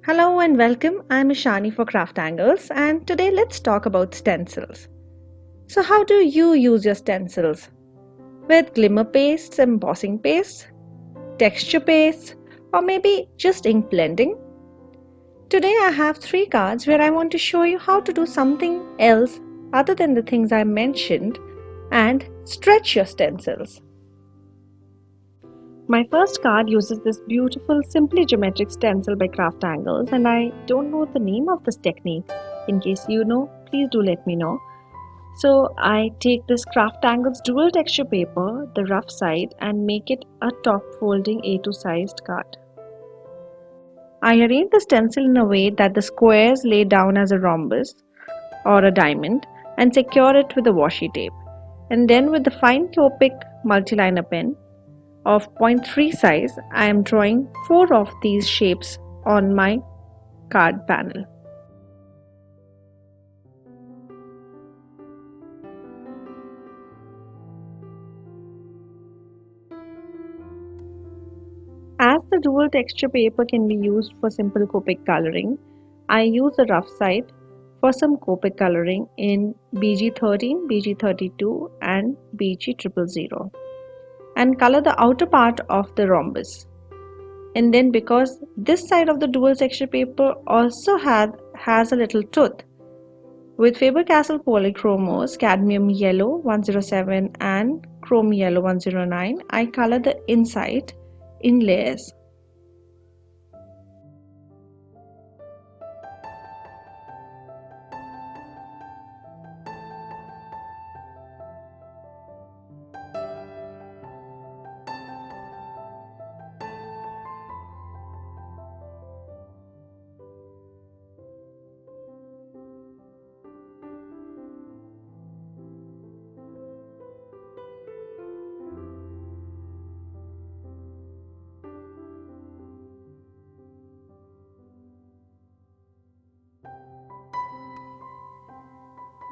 Hello and welcome. I'm Ishani for Craft Angles, and today let's talk about stencils. So, how do you use your stencils? With glimmer pastes, embossing pastes, texture pastes, or maybe just ink blending? Today I have 3 cards where I want to show you how to do something else other than the things I mentioned and stretch your stencils. My first card uses this beautiful Simply Geometric stencil by Craft Angles, and I don't know the name of this technique. In case you know, please do let me know. So I take this Craft Angles dual texture paper, the rough side, and make it a top folding A2 sized card. I arrange the stencil in a way that the squares lay down as a rhombus or a diamond and secure it with a washi tape. And then with the fine Copic multiliner pen of 0.3 size, I am drawing 4 of these shapes on my card panel. As the dual texture paper can be used for simple Copic coloring, I use the rough side for some Copic coloring in BG13, BG32 and BG000 and color the outer part of the rhombus. And then because this side of the dual texture paper also has a little tooth, with Faber-Castell Polychromos Cadmium Yellow 107 and Chrome Yellow 109, I color the inside in layers.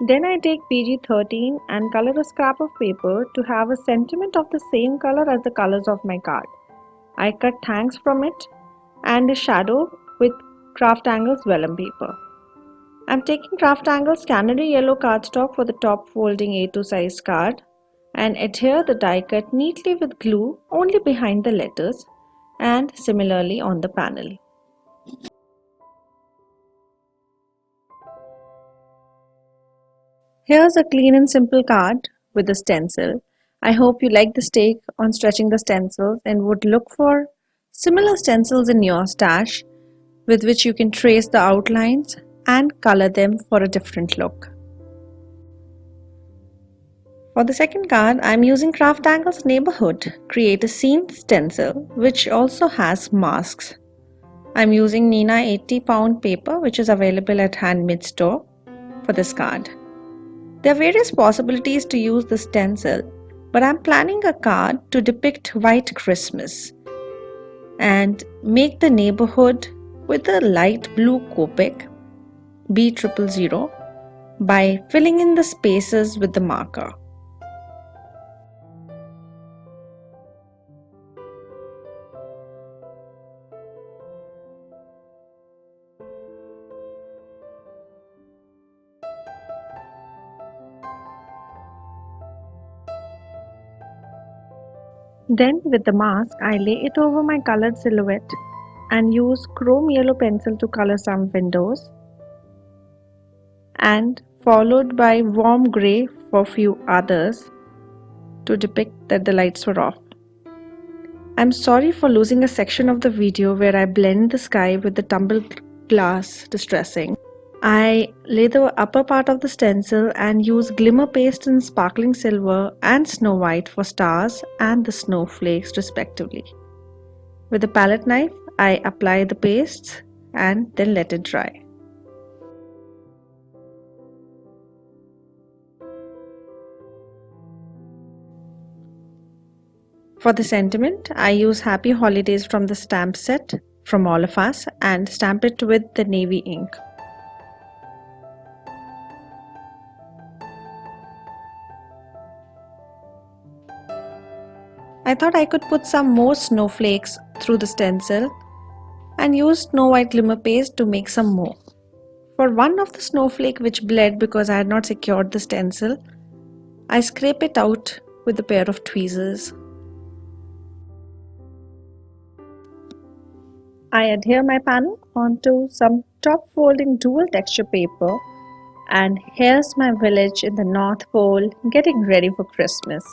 Then I take PG13 and color a scrap of paper to have a sentiment of the same color as the colors of my card. I cut thanks from it and a shadow with Craft Angles vellum paper. I'm taking Craft Angles Canary Yellow cardstock for the top folding A2 size card and adhere the die cut neatly with glue only behind the letters and similarly on the panel. Here's a clean and simple card with a stencil. I hope you like this take on stretching the stencils and would look for similar stencils in your stash with which you can trace the outlines and color them for a different look. For the second card, I am using Craft Angles Neighborhood Create a Scene stencil which also has masks. I am using Nina 80-pound paper which is available at Handmade Store for this card. There are various possibilities to use the stencil, but I'm planning a card to depict White Christmas and make the neighborhood with a light blue Copic B000 by filling in the spaces with the marker. Then with the mask, I lay it over my colored silhouette and use chrome yellow pencil to color some windows and followed by warm grey for few others to depict that the lights were off. I'm sorry for losing a section of the video where I blend the sky with the tumbled glass distressing. I lay the upper part of the stencil and use glimmer paste in sparkling silver and snow white for stars and the snowflakes respectively. With a palette knife, I apply the pastes and then let it dry. For the sentiment, I use Happy Holidays from the stamp set from All of Us and stamp it with the navy ink. I thought I could put some more snowflakes through the stencil and used snow white glimmer paste to make some more. For one of the snowflake which bled because I had not secured the stencil, I scrape it out with a pair of tweezers. I adhere my panel onto some top folding dual texture paper, and here's my village in the North Pole getting ready for Christmas.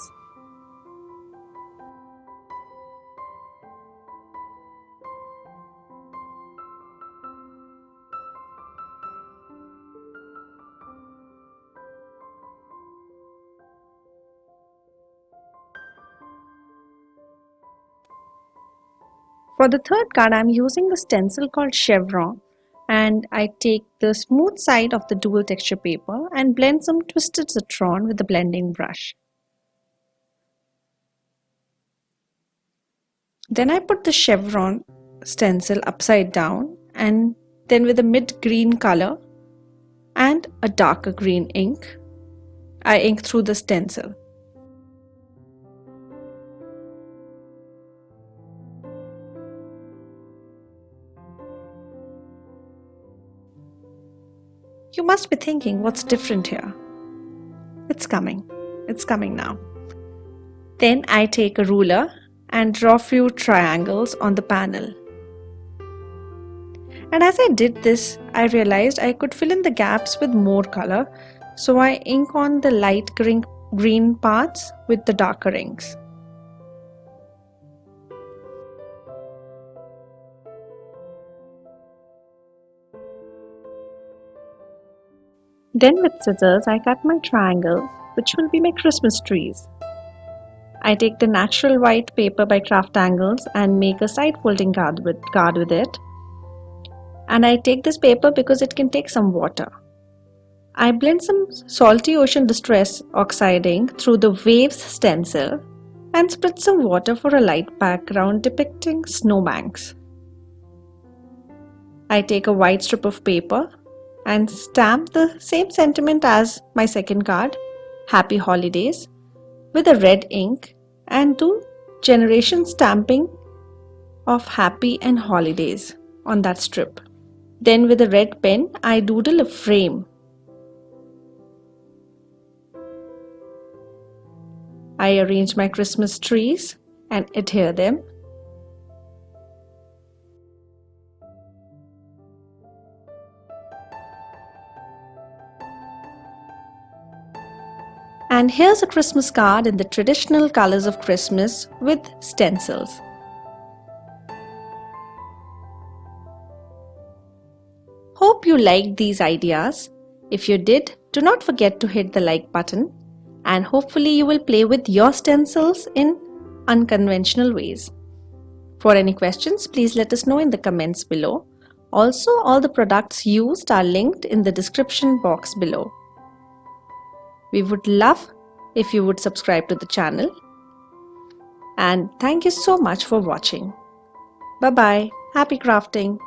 For the third card, I'm using a stencil called Chevron, and I take the smooth side of the dual texture paper and blend some twisted citron with the blending brush. Then I put the Chevron stencil upside down, and then with a mid-green color and a darker green ink, I ink through the stencil. You must be thinking, what's different here? It's coming now. Then I take a ruler and draw few triangles on the panel. And as I did this, I realized I could fill in the gaps with more color, so I ink on the light green parts with the darker inks. Then with scissors, I cut my triangles, which will be my Christmas trees. I take the natural white paper by Craft Angles and make a side folding card with it. And I take this paper because it can take some water. I blend some salty ocean distress oxiding through the waves stencil and spritz some water for a light background depicting snowbanks. I take a white strip of paper and stamp the same sentiment as my second card, Happy Holidays, with a red ink and do generation stamping of Happy and Holidays on that strip. Then with a red pen, I doodle a frame. I arrange my Christmas trees and adhere them. And here's a Christmas card in the traditional colors of Christmas with stencils. Hope you liked these ideas. If you did, do not forget to hit the like button, and hopefully you will play with your stencils in unconventional ways. For any questions, please let us know in the comments below. Also, all the products used are linked in the description box below. We would love if you would subscribe to the channel. And thank you so much for watching. Bye bye. Happy crafting.